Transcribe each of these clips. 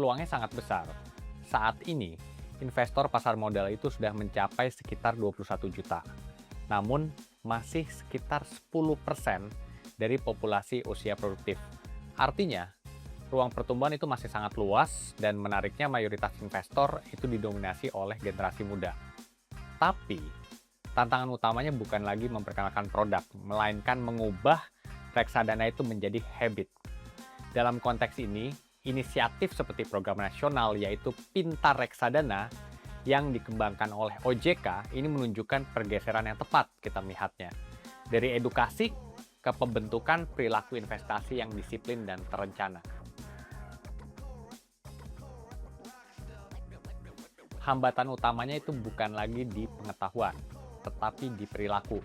peluangnya sangat besar. Saat ini, investor pasar modal itu sudah mencapai sekitar 21 juta. Namun, masih sekitar 10% dari populasi usia produktif. Artinya, ruang pertumbuhan itu masih sangat luas dan menariknya mayoritas investor itu didominasi oleh generasi muda. Tapi, tantangan utamanya bukan lagi memperkenalkan produk, melainkan mengubah reksadana itu menjadi habit. Dalam konteks ini, inisiatif seperti program nasional yaitu Pintar Reksadana yang dikembangkan oleh OJK ini menunjukkan pergeseran yang tepat kita melihatnya. Dari edukasi ke pembentukan perilaku investasi yang disiplin dan terencana. Hambatan utamanya itu bukan lagi di pengetahuan, tetapi di perilaku.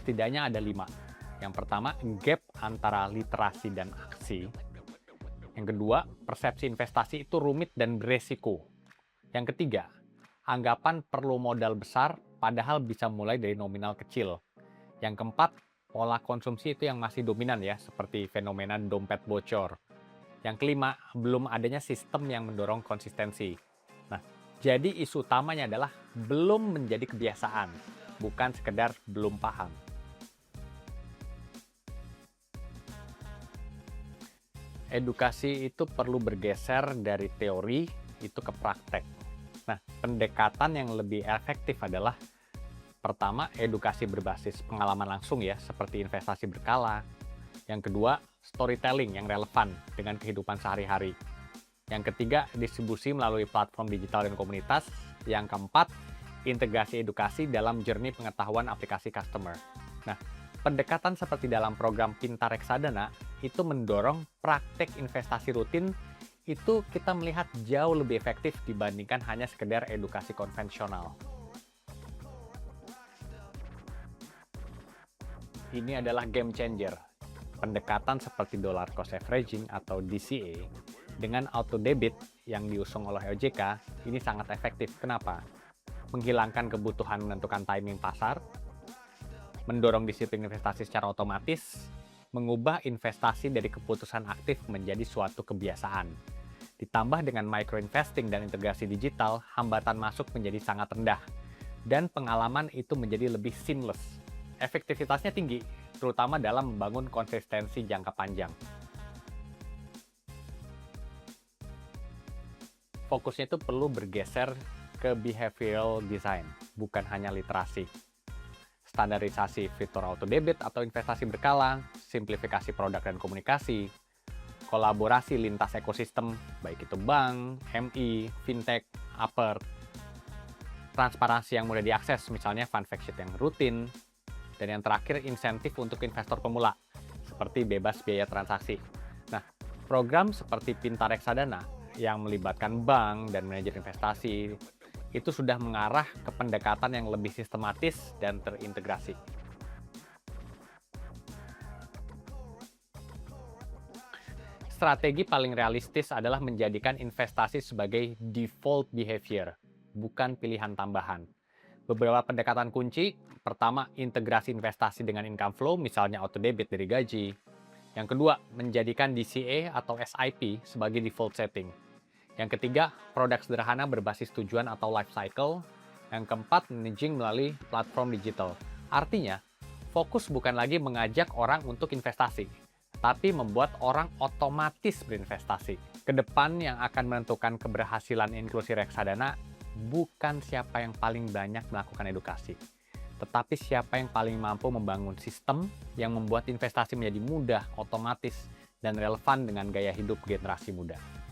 Setidaknya ada 5. Yang pertama, gap antara literasi dan aksi. Yang kedua, persepsi investasi itu rumit dan beresiko. Yang ketiga, anggapan perlu modal besar padahal bisa mulai dari nominal kecil. Yang keempat, pola konsumsi itu yang masih dominan ya, seperti fenomena dompet bocor. Yang kelima, belum adanya sistem yang mendorong konsistensi. Nah, jadi isu utamanya adalah belum menjadi kebiasaan, bukan sekedar belum paham. Edukasi itu perlu bergeser dari teori itu ke praktek. Nah, pendekatan yang lebih efektif adalah pertama, edukasi berbasis pengalaman langsung ya, seperti investasi berkala. Yang kedua, storytelling yang relevan dengan kehidupan sehari-hari. Yang ketiga, distribusi melalui platform digital dan komunitas. Yang keempat, integrasi edukasi dalam journey pengetahuan aplikasi customer. Nah, pendekatan seperti dalam program Pintar Reksadana itu mendorong praktek investasi rutin itu kita melihat jauh lebih efektif dibandingkan hanya sekedar edukasi konvensional. Ini adalah game changer. Pendekatan seperti dollar cost averaging atau DCA dengan auto debit yang diusung oleh OJK ini sangat efektif. Kenapa? Menghilangkan kebutuhan menentukan timing pasar, mendorong disiplin investasi secara otomatis, mengubah investasi dari keputusan aktif menjadi suatu kebiasaan. Ditambah dengan micro investing dan integrasi digital, hambatan masuk menjadi sangat rendah dan pengalaman itu menjadi lebih seamless. Efektivitasnya tinggi, terutama dalam membangun konsistensi jangka panjang. Fokusnya itu perlu bergeser ke behavioral design, bukan hanya literasi. Standarisasi fitur auto debit atau investasi berkala, simplifikasi produk dan komunikasi, kolaborasi lintas ekosistem, baik itu bank, MI, fintech, upper, transparansi yang mudah diakses, misalnya fund fact sheet yang rutin, dan yang terakhir insentif untuk investor pemula, seperti bebas biaya transaksi. Nah, program seperti Pintar Reksadana yang melibatkan bank dan manajer investasi itu sudah mengarah ke pendekatan yang lebih sistematis dan terintegrasi. Strategi paling realistis adalah menjadikan investasi sebagai default behavior, bukan pilihan tambahan. Beberapa pendekatan kunci, pertama, integrasi investasi dengan income flow, misalnya auto debit dari gaji. Yang kedua, menjadikan DCA atau SIP sebagai default setting. Yang ketiga, produk sederhana berbasis tujuan atau life cycle. Yang keempat, managing melalui platform digital. Artinya, fokus bukan lagi mengajak orang untuk investasi, tapi membuat orang otomatis berinvestasi. Kedepan yang akan menentukan keberhasilan inklusi reksadana bukan siapa yang paling banyak melakukan edukasi, tetapi siapa yang paling mampu membangun sistem yang membuat investasi menjadi mudah, otomatis, dan relevan dengan gaya hidup generasi muda.